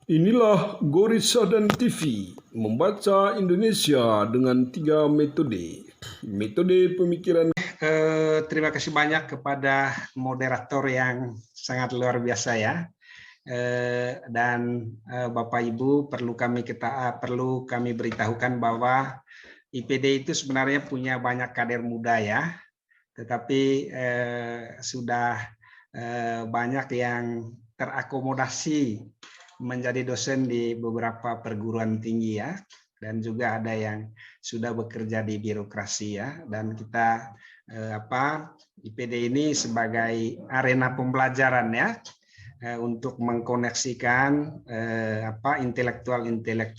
Inilah Gorissa dan TV, membaca Indonesia dengan 3 metode. Metode pemikiran. Terima kasih banyak kepada moderator yang sangat luar biasa ya. Dan Bapak Ibu perlu kami beritahukan bahwa IPD itu sebenarnya punya banyak kader muda ya, tetapi sudah banyak yang terakomodasi menjadi dosen di beberapa perguruan tinggi ya, dan juga ada yang sudah bekerja di birokrasi ya, dan kita IPD ini sebagai arena pembelajaran ya, untuk mengkoneksikan intelektual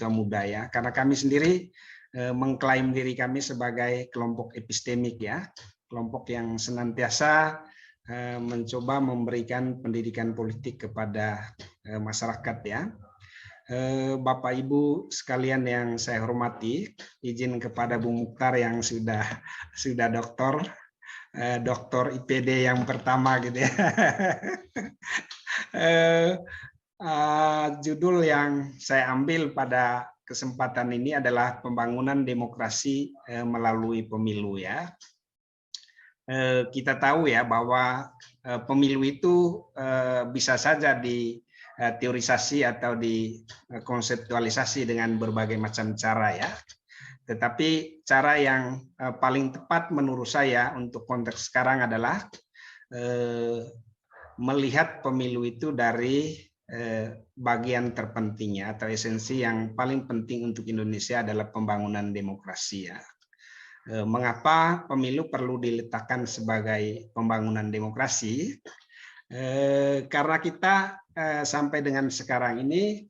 muda ya, karena kami sendiri mengklaim diri kami sebagai kelompok epistemik ya, kelompok yang senantiasa mencoba memberikan pendidikan politik kepada masyarakat ya. Bapak Ibu sekalian yang saya hormati, izin kepada Bu Mukhtar yang sudah doktor IPD yang pertama gitu ya. Judul yang saya ambil pada kesempatan ini adalah pembangunan demokrasi melalui pemilu ya. Kita tahu ya bahwa pemilu itu bisa saja diteorisasi atau dikonseptualisasi dengan berbagai macam cara ya. Tetapi cara yang paling tepat menurut saya untuk konteks sekarang adalah melihat pemilu itu dari bagian terpentingnya atau esensi yang paling penting untuk Indonesia adalah pembangunan demokrasi ya. Mengapa pemilu perlu diletakkan sebagai pembangunan demokrasi? Karena kita sampai dengan sekarang ini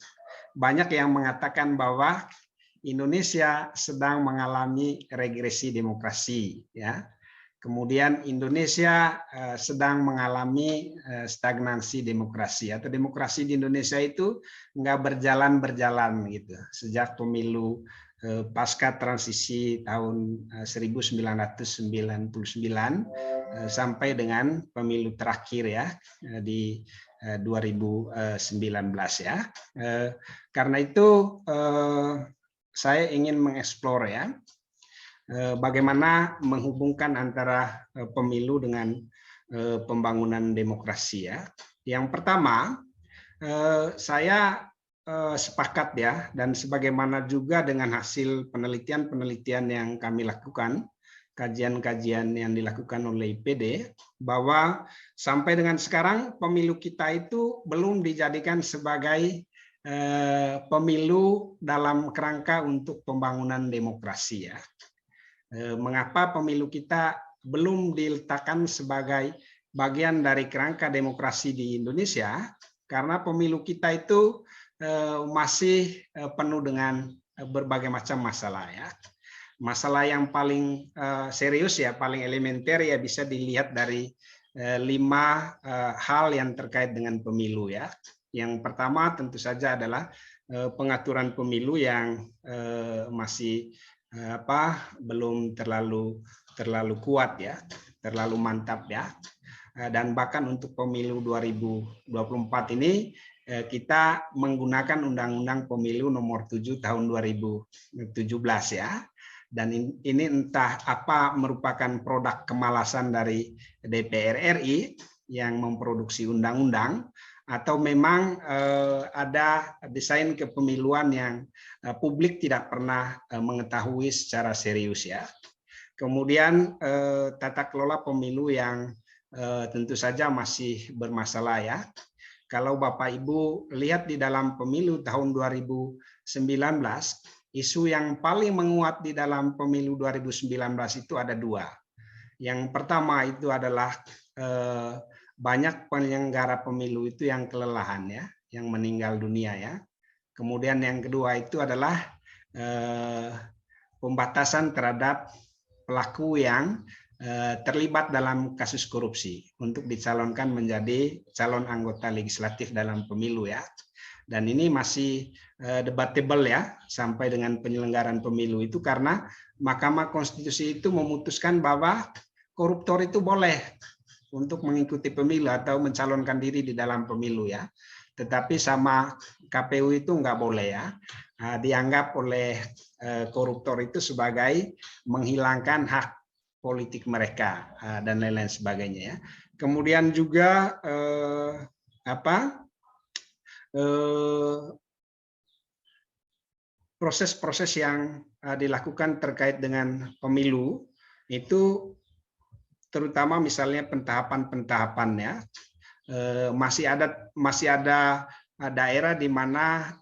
banyak yang mengatakan bahwa Indonesia sedang mengalami regresi demokrasi ya. Kemudian Indonesia sedang mengalami stagnansi demokrasi atau demokrasi di Indonesia itu nggak berjalan gitu sejak pemilu pasca transisi tahun 1999 sampai dengan pemilu terakhir ya di 2019 ya. Karena itu saya ingin mengeksplor ya bagaimana menghubungkan antara pemilu dengan pembangunan demokrasi ya. Yang pertama, saya sepakat ya, dan sebagaimana juga dengan hasil penelitian yang kami lakukan, kajian-kajian yang dilakukan oleh IPD, bahwa sampai dengan sekarang pemilu kita itu belum dijadikan sebagai pemilu dalam kerangka untuk pembangunan demokrasi ya. Mengapa pemilu kita belum diletakkan sebagai bagian dari kerangka demokrasi di Indonesia? Karena pemilu kita itu masih penuh dengan berbagai macam masalah ya. Masalah yang paling serius ya, paling elementer ya bisa dilihat dari 5 hal yang terkait dengan pemilu ya. Yang pertama tentu saja adalah pengaturan pemilu yang masih belum terlalu kuat ya, terlalu mantap ya. Dan bahkan untuk pemilu 2024 ini kita menggunakan Undang-Undang Pemilu Nomor 7 Tahun 2017 ya. Dan ini entah apa merupakan produk kemalasan dari DPR RI yang memproduksi undang-undang, atau memang ada desain kepemiluan yang publik tidak pernah mengetahui secara serius ya. Kemudian tata kelola pemilu yang tentu saja masih bermasalah ya. Kalau Bapak Ibu lihat di dalam pemilu tahun 2019, isu yang paling menguat di dalam pemilu 2019 itu ada 2. Yang pertama itu adalah banyak penyelenggara pemilu itu yang kelelahan ya, yang meninggal dunia ya. Kemudian yang kedua itu adalah pembatasan terhadap pelaku yang terlibat dalam kasus korupsi untuk dicalonkan menjadi calon anggota legislatif dalam pemilu ya. Dan ini masih debatable ya sampai dengan penyelenggaraan pemilu itu, karena Mahkamah Konstitusi itu memutuskan bahwa koruptor itu boleh untuk mengikuti pemilu atau mencalonkan diri di dalam pemilu ya. tetapi sama KPU itu nggak boleh ya. Dianggap oleh koruptor itu sebagai menghilangkan hak politik mereka dan lain-lain sebagainya ya. Kemudian juga proses-proses yang dilakukan terkait dengan pemilu itu, terutama misalnya pentahapan ya, masih ada daerah di mana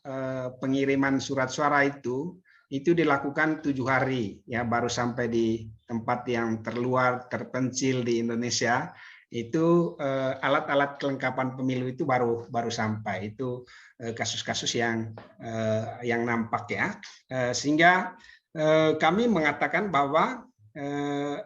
pengiriman surat suara itu dilakukan 7 hari ya, baru sampai di tempat yang terluar terpencil di Indonesia. Itu alat-alat kelengkapan pemilu itu baru sampai. Itu kasus-kasus yang nampak ya, sehingga kami mengatakan bahwa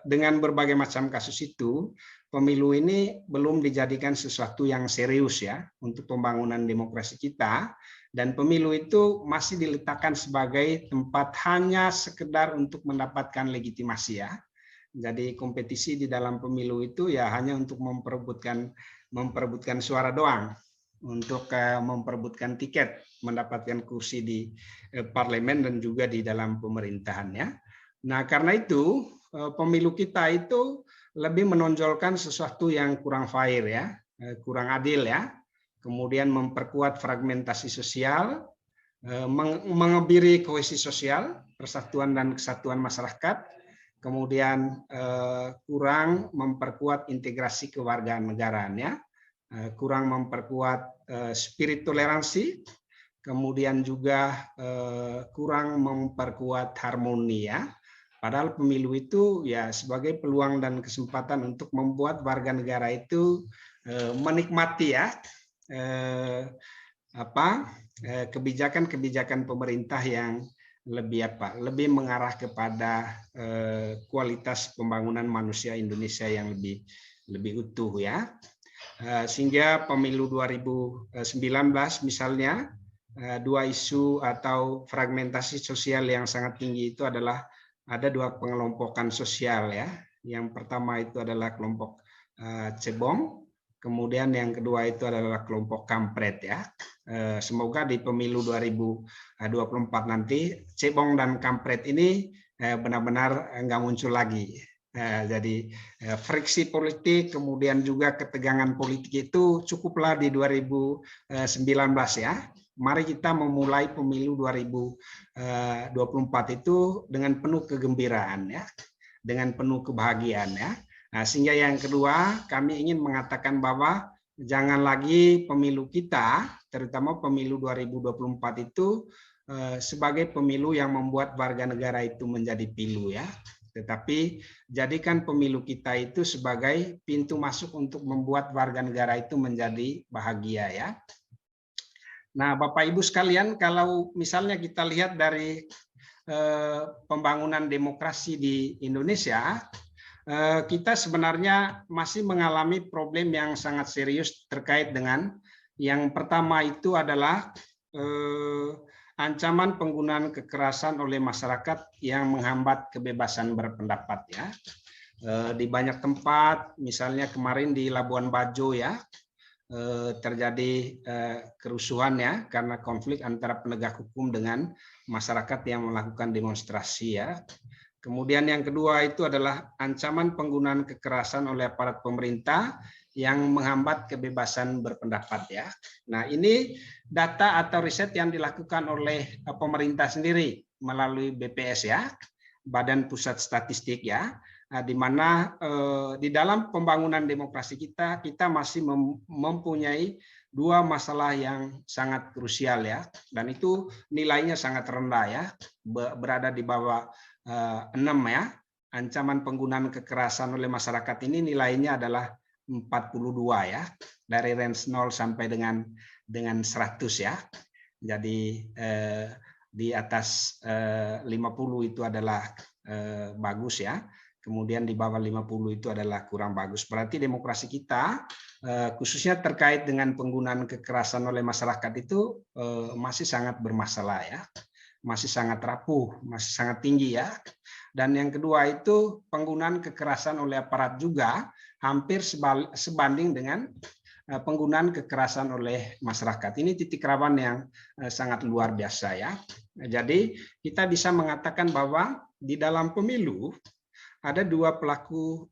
dengan berbagai macam kasus itu, pemilu ini belum dijadikan sesuatu yang serius ya untuk pembangunan demokrasi kita, dan pemilu itu masih diletakkan sebagai tempat hanya sekedar untuk mendapatkan legitimasi ya. Jadi kompetisi di dalam pemilu itu ya hanya untuk memperebutkan suara doang, untuk memperebutkan tiket, mendapatkan kursi di parlemen dan juga di dalam pemerintahan ya. Nah, karena itu pemilu kita itu lebih menonjolkan sesuatu yang kurang fair ya, kurang adil ya. Kemudian memperkuat fragmentasi sosial, mengebiri kohesi sosial, persatuan dan kesatuan masyarakat. Kemudian kurang memperkuat integrasi kewarganegaraan ya, kurang memperkuat spirit toleransi, kemudian juga kurang memperkuat harmoni ya. Padahal pemilu itu ya sebagai peluang dan kesempatan untuk membuat warga negara itu menikmati ya kebijakan-kebijakan pemerintah yang lebih mengarah kepada kualitas pembangunan manusia Indonesia yang lebih utuh ya. Sehingga pemilu 2019 misalnya, dua isu atau fragmentasi sosial yang sangat tinggi itu adalah ada dua pengelompokan sosial ya. Yang pertama itu adalah kelompok cebong, kemudian yang kedua itu adalah kelompok kampret ya. Semoga di pemilu 2024 nanti cebong dan kampret ini benar-benar nggak muncul lagi. Jadi friksi politik, kemudian juga ketegangan politik itu cukuplah di 2019 ya. Mari kita memulai pemilu 2024 itu dengan penuh kegembiraan ya, dengan penuh kebahagiaan ya. Nah, sehingga yang kedua kami ingin mengatakan bahwa jangan lagi pemilu kita, terutama pemilu 2024 itu sebagai pemilu yang membuat warga negara itu menjadi pilu ya. Tetapi jadikan pemilu kita itu sebagai pintu masuk untuk membuat warga negara itu menjadi bahagia ya. Nah, Bapak Ibu sekalian, kalau misalnya kita lihat dari pembangunan demokrasi di Indonesia, kita sebenarnya masih mengalami problem yang sangat serius terkait dengan yang pertama itu adalah ancaman penggunaan kekerasan oleh masyarakat yang menghambat kebebasan berpendapat ya. Di banyak tempat, misalnya kemarin di Labuan Bajo ya, terjadi kerusuhan ya karena konflik antara penegak hukum dengan masyarakat yang melakukan demonstrasi ya. Kemudian yang kedua itu adalah ancaman penggunaan kekerasan oleh aparat pemerintah yang menghambat kebebasan berpendapat ya. Nah, ini data atau riset yang dilakukan oleh pemerintah sendiri melalui BPS ya, Badan Pusat Statistik ya. Di mana di dalam pembangunan demokrasi kita masih mempunyai dua masalah yang sangat krusial ya, dan itu nilainya sangat rendah ya, berada di bawah 6 ya. Ancaman penggunaan kekerasan oleh masyarakat ini nilainya adalah 42 ya, dari range 0 sampai dengan 100 ya. Jadi di atas 50 itu adalah bagus ya. Kemudian di bawah 50 itu adalah kurang bagus. Berarti demokrasi kita, khususnya terkait dengan penggunaan kekerasan oleh masyarakat itu masih sangat bermasalah ya, masih sangat rapuh, masih sangat tinggi ya. Dan yang kedua itu penggunaan kekerasan oleh aparat juga hampir sebanding dengan penggunaan kekerasan oleh masyarakat. Ini titik rawan yang sangat luar biasa ya. Jadi kita bisa mengatakan bahwa di dalam pemilu ada dua pelaku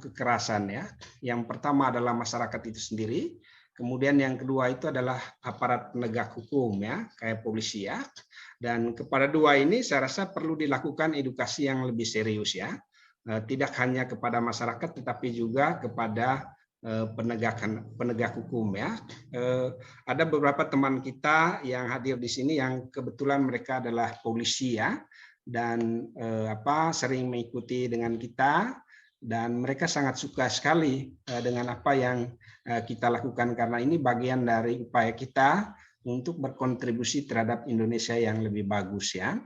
kekerasan ya. Yang pertama adalah masyarakat itu sendiri, kemudian yang kedua itu adalah aparat penegak hukum ya, kayak polisi ya. Dan kepada dua ini saya rasa perlu dilakukan edukasi yang lebih serius ya. Tidak hanya kepada masyarakat tetapi juga kepada penegak hukum ya. Ada beberapa teman kita yang hadir di sini yang kebetulan mereka adalah polisi ya, dan sering mengikuti dengan kita, dan mereka sangat suka sekali dengan apa yang kita lakukan karena ini bagian dari upaya kita untuk berkontribusi terhadap Indonesia yang lebih bagus ya.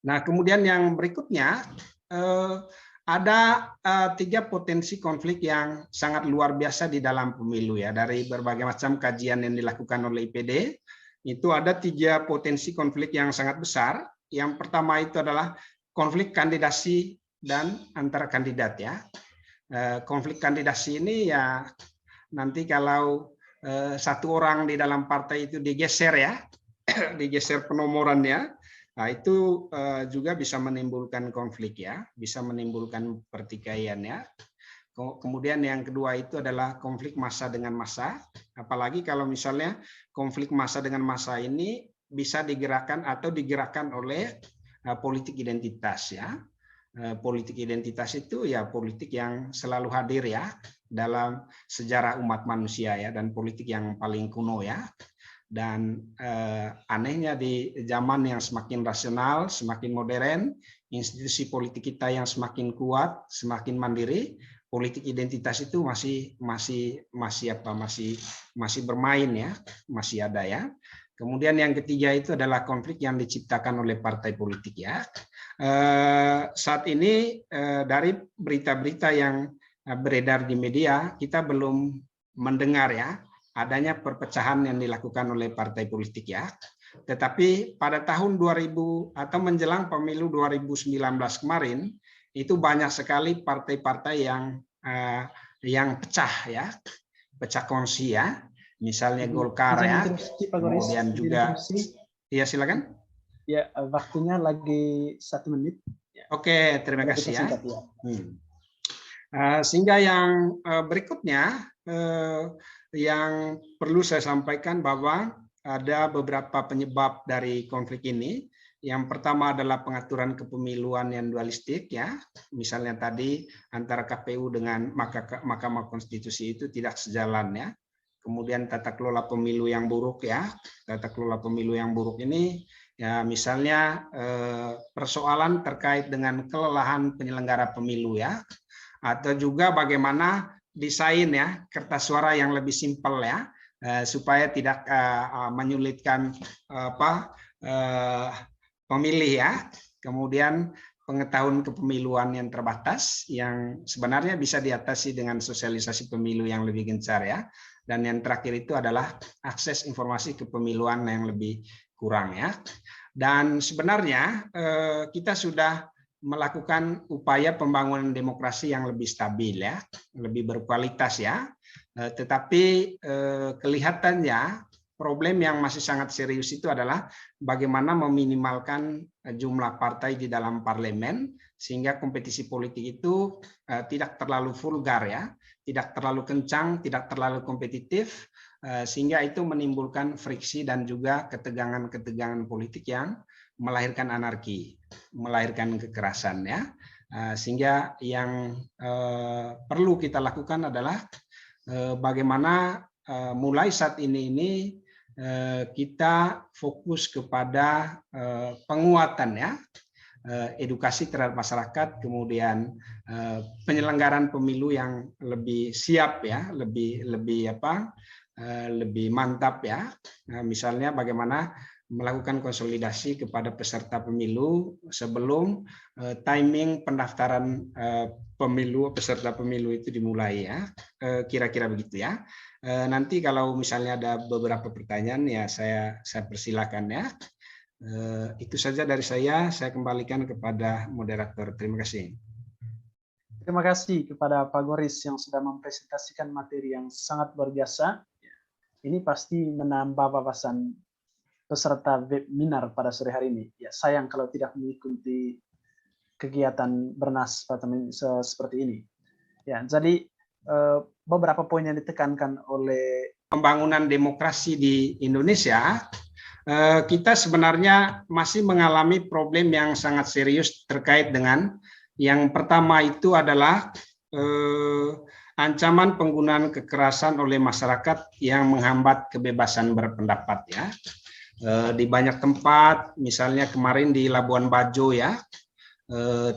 Nah, kemudian yang berikutnya ada 3 potensi konflik yang sangat luar biasa di dalam pemilu ya. Dari berbagai macam kajian yang dilakukan oleh IPD, itu ada 3 potensi konflik yang sangat besar. Yang pertama itu adalah konflik kandidasi dan antara kandidat ya. Konflik kandidasi ini ya nanti kalau satu orang di dalam partai itu digeser ya, digeser penomorannya, nah itu juga bisa menimbulkan konflik ya, bisa menimbulkan pertikaian ya. Kemudian yang kedua itu adalah konflik massa dengan massa, apalagi kalau misalnya konflik massa dengan massa ini bisa digerakkan atau digerakkan oleh politik identitas ya. Politik identitas itu ya politik yang selalu hadir ya dalam sejarah umat manusia ya, dan politik yang paling kuno ya. Dan anehnya di zaman yang semakin rasional, semakin modern, institusi politik kita yang semakin kuat, semakin mandiri, politik identitas itu masih bermain ya, masih ada ya. Kemudian yang ketiga itu adalah konflik yang diciptakan oleh partai politik ya. Saat ini dari berita-berita yang beredar di media, kita belum mendengar ya adanya perpecahan yang dilakukan oleh partai politik ya. Tetapi pada tahun 2000 atau menjelang pemilu 2019 kemarin, itu banyak sekali partai-partai yang pecah ya, pecah kongsi ya. Misalnya Golkar ya, kemudian juga, ya silakan. Ya, waktunya lagi 1 menit. Oke, terima kasih ya. Sehingga yang berikutnya yang perlu saya sampaikan bahwa ada beberapa penyebab dari konflik ini. Yang pertama adalah pengaturan kepemiluan yang dualistik ya. Misalnya tadi antara KPU dengan Mahkamah Konstitusi itu tidak sejalan ya. Kemudian tata kelola pemilu yang buruk ya. Tata kelola pemilu yang buruk ini ya, misalnya persoalan terkait dengan kelelahan penyelenggara pemilu ya, atau juga bagaimana desain ya kertas suara yang lebih simpel ya, supaya tidak menyulitkan pemilih ya. Kemudian pengetahuan kepemiluan yang terbatas yang sebenarnya bisa diatasi dengan sosialisasi pemilu yang lebih gencar ya. Dan yang terakhir itu adalah akses informasi kepemiluan yang lebih kurang ya. Dan sebenarnya kita sudah melakukan upaya pembangunan demokrasi yang lebih stabil ya, lebih berkualitas ya. Tetapi kelihatannya problem yang masih sangat serius itu adalah bagaimana meminimalkan jumlah partai di dalam parlemen sehingga kompetisi politik itu tidak terlalu vulgar ya, tidak terlalu kencang, tidak terlalu kompetitif, sehingga itu menimbulkan friksi dan juga ketegangan-ketegangan politik yang melahirkan anarki, melahirkan kekerasan ya. Sehingga yang perlu kita lakukan adalah bagaimana mulai saat ini kita fokus kepada penguatan ya, edukasi terhadap masyarakat, kemudian penyelenggaraan pemilu yang lebih siap ya, lebih mantap ya. Misalnya bagaimana melakukan konsolidasi kepada peserta pemilu sebelum timing pendaftaran peserta pemilu itu dimulai ya, kira-kira begitu ya. Nanti kalau misalnya ada beberapa pertanyaan ya saya persilakan ya. Itu saja dari saya kembalikan kepada moderator. Terima kasih. Terima kasih kepada Pak Goris yang sudah mempresentasikan materi yang sangat luar biasa. Ini pasti menambah wawasan peserta webinar pada sore hari ini. Ya, sayang kalau tidak mengikuti kegiatan bernas seperti ini. Ya, jadi beberapa poin yang ditekankan oleh pembangunan demokrasi di Indonesia, kita sebenarnya masih mengalami problem yang sangat serius terkait dengan yang pertama itu adalah ancaman penggunaan kekerasan oleh masyarakat yang menghambat kebebasan berpendapat ya. Di banyak tempat, misalnya kemarin di Labuan Bajo ya,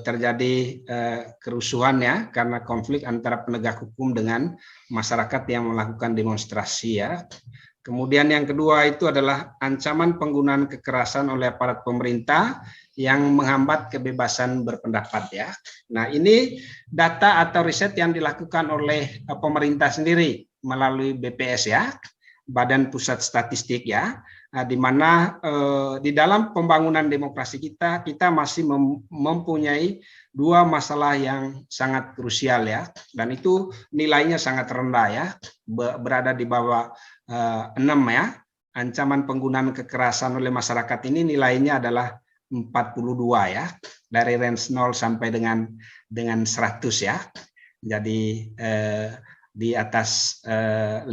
terjadi kerusuhan ya karena konflik antara penegak hukum dengan masyarakat yang melakukan demonstrasi ya. Kemudian yang kedua itu adalah ancaman penggunaan kekerasan oleh aparat pemerintah yang menghambat kebebasan berpendapat ya. Nah, ini data atau riset yang dilakukan oleh pemerintah sendiri melalui BPS ya, Badan Pusat Statistik ya, di mana di dalam pembangunan demokrasi kita masih mempunyai dua masalah yang sangat krusial ya, dan itu nilainya sangat rendah ya, berada di bawah 6 ya. Ancaman penggunaan kekerasan oleh masyarakat ini nilainya adalah 42 ya, dari range 0 sampai dengan 100 ya. Jadi di atas 50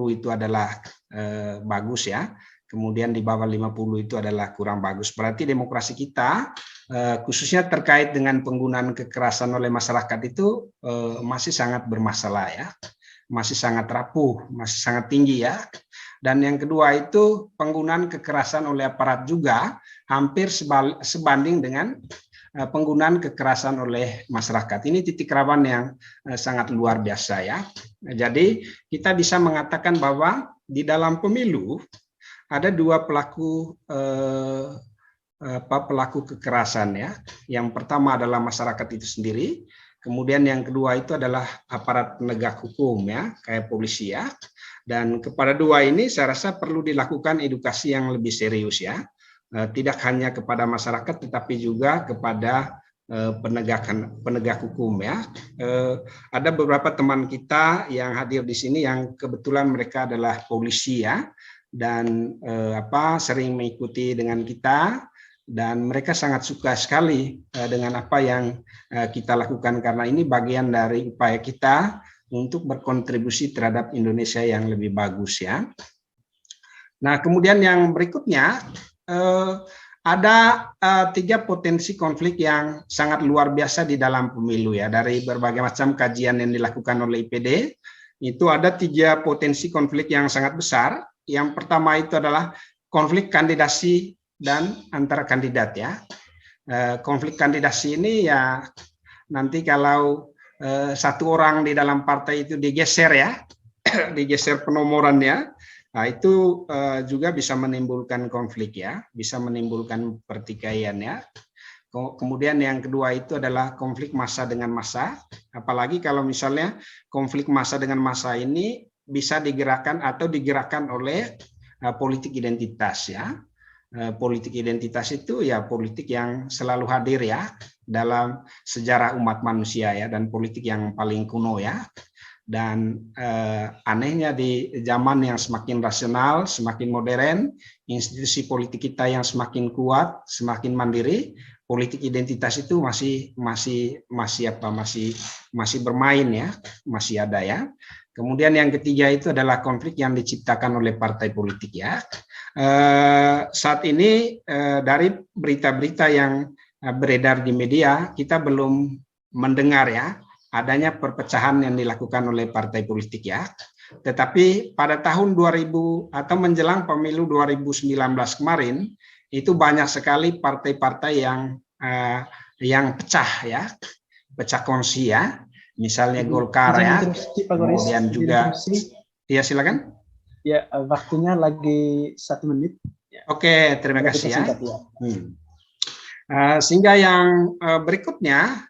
itu adalah bagus ya. Kemudian di bawah 50 itu adalah kurang bagus. Berarti demokrasi kita khususnya terkait dengan penggunaan kekerasan oleh masyarakat itu masih sangat bermasalah ya. Masih sangat rapuh, masih sangat tinggi ya. Dan yang kedua itu penggunaan kekerasan oleh aparat juga hampir sebanding dengan penggunaan kekerasan oleh masyarakat. Ini titik rawan yang sangat luar biasa ya. Jadi kita bisa mengatakan bahwa di dalam pemilu ada dua pelaku kekerasan ya. Yang pertama adalah masyarakat itu sendiri. Kemudian yang kedua itu adalah aparat penegak hukum ya, kayak polisi ya. Dan kepada dua ini saya rasa perlu dilakukan edukasi yang lebih serius ya. Tidak hanya kepada masyarakat tetapi juga kepada penegak hukum ya. Ada beberapa teman kita yang hadir di sini yang kebetulan mereka adalah polisi ya, dan sering mengikuti dengan kita. Dan mereka sangat suka sekali dengan apa yang kita lakukan karena ini bagian dari upaya kita untuk berkontribusi terhadap Indonesia yang lebih bagus ya. Nah, kemudian yang berikutnya ada 3 potensi konflik yang sangat luar biasa di dalam pemilu ya. Dari berbagai macam kajian yang dilakukan oleh IPD, itu ada 3 potensi konflik yang sangat besar. Yang pertama itu adalah konflik kandidasi dan antara kandidat ya. Konflik kandidasi ini ya nanti kalau satu orang di dalam partai itu digeser ya, digeser penomorannya, nah itu juga bisa menimbulkan konflik ya, bisa menimbulkan pertikaian ya. Kemudian yang kedua itu adalah konflik massa dengan massa, apalagi kalau misalnya konflik massa dengan massa ini bisa digerakkan atau digerakkan oleh politik identitas ya. Politik identitas itu ya politik yang selalu hadir ya dalam sejarah umat manusia ya, dan politik yang paling kuno ya. Dan anehnya di zaman yang semakin rasional, semakin modern, institusi politik kita yang semakin kuat, semakin mandiri, politik identitas itu masih bermain ya, masih ada ya. Kemudian yang ketiga itu adalah konflik yang diciptakan oleh partai politik ya. Saat ini dari berita-berita yang beredar di media, kita belum mendengar ya adanya perpecahan yang dilakukan oleh partai politik ya. Tetapi pada tahun 2000 atau menjelang pemilu 2019 kemarin, itu banyak sekali partai-partai yang pecah ya, pecah kongsi ya. Misalnya Golkar ya, kemudian juga, ya silakan. Ya, waktunya lagi 1 menit. Oke, terima kasih ya. Sehingga yang berikutnya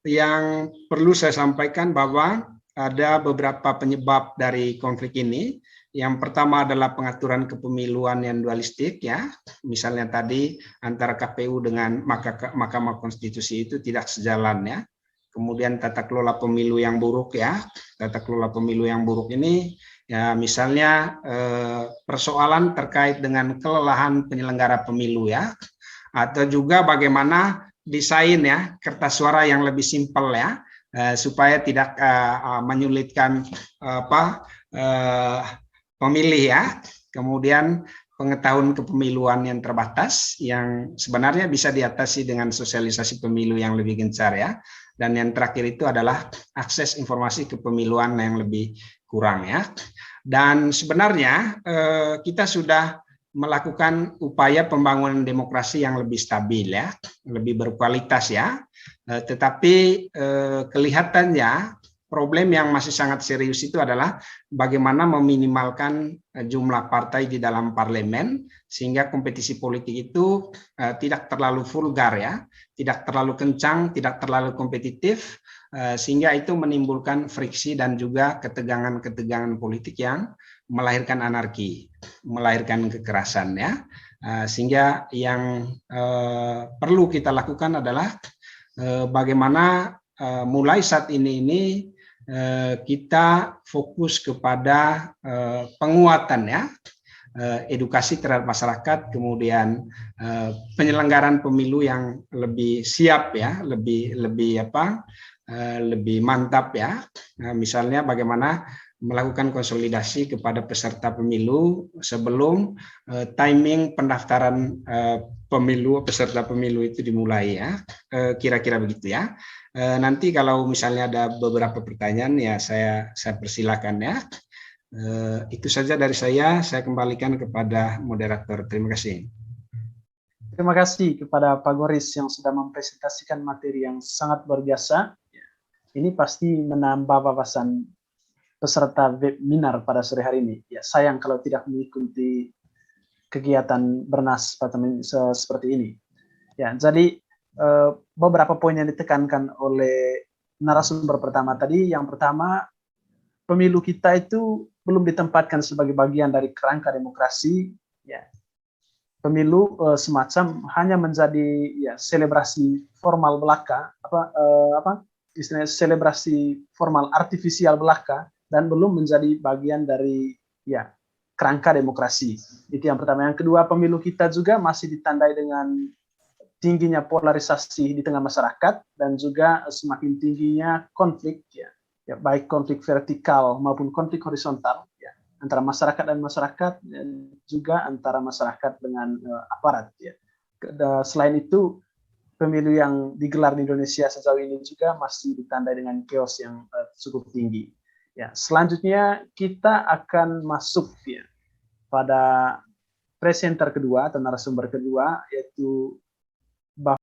yang perlu saya sampaikan bahwa ada beberapa penyebab dari konflik ini. Yang pertama adalah pengaturan kepemiluan yang dualistik ya. Misalnya tadi antara KPU dengan Mahkamah Konstitusi itu tidak sejalan ya. kemudian tata kelola pemilu yang buruk ya. Tata kelola pemilu yang buruk ini ya misalnya persoalan terkait dengan kelelahan penyelenggara pemilu ya, atau juga bagaimana desain ya kertas suara yang lebih simpel ya, supaya tidak menyulitkan pemilih ya. Kemudian pengetahuan kepemiluan yang terbatas yang sebenarnya bisa diatasi dengan sosialisasi pemilu yang lebih gencar ya. Dan yang terakhir itu adalah akses informasi kepemiluan yang lebih kurang ya. Dan sebenarnya kita sudah melakukan upaya pembangunan demokrasi yang lebih stabil ya, lebih berkualitas ya. Tetapi kelihatannya problem yang masih sangat serius itu adalah bagaimana meminimalkan jumlah partai di dalam parlemen sehingga kompetisi politik itu tidak terlalu vulgar ya, tidak terlalu kencang, tidak terlalu kompetitif, sehingga itu menimbulkan friksi dan juga ketegangan-ketegangan politik yang melahirkan anarki, melahirkan kekerasan ya. Sehingga yang perlu kita lakukan adalah bagaimana mulai saat ini kita fokus kepada penguatan ya, edukasi terhadap masyarakat, kemudian penyelenggaraan pemilu yang lebih siap ya, lebih mantap ya. Misalnya bagaimana melakukan konsolidasi kepada peserta pemilu sebelum timing pendaftaran peserta pemilu itu dimulai ya, kira-kira begitu ya. Nanti kalau misalnya ada beberapa pertanyaan ya saya persilakan ya. Itu saja dari saya kembalikan kepada moderator. Terima kasih. Terima kasih kepada Pak Goris yang sudah mempresentasikan materi yang sangat luar biasa. Ini pasti menambah wawasan peserta webinar pada sore hari ini. Ya, sayang kalau tidak mengikuti kegiatan Bernas seperti ini. Ya, jadi beberapa poin yang ditekankan oleh narasumber pertama tadi. Yang pertama, pemilu kita itu belum ditempatkan sebagai bagian dari kerangka demokrasi. Ya, pemilu semacam hanya menjadi ya selebrasi formal belaka, istilahnya selebrasi formal artifisial belaka, dan belum menjadi bagian dari ya kerangka demokrasi. Itu yang pertama. Yang kedua, pemilu kita juga masih ditandai dengan tingginya polarisasi di tengah masyarakat dan juga semakin tingginya konflik ya, baik konflik vertikal maupun konflik horizontal ya, antara masyarakat dan masyarakat dan juga antara masyarakat dengan aparat ya. Selain itu, pemilu yang digelar di Indonesia sejauh ini juga masih ditandai dengan chaos yang cukup tinggi. Ya, selanjutnya kita akan masuk ya pada presenter kedua atau narasumber kedua, yaitu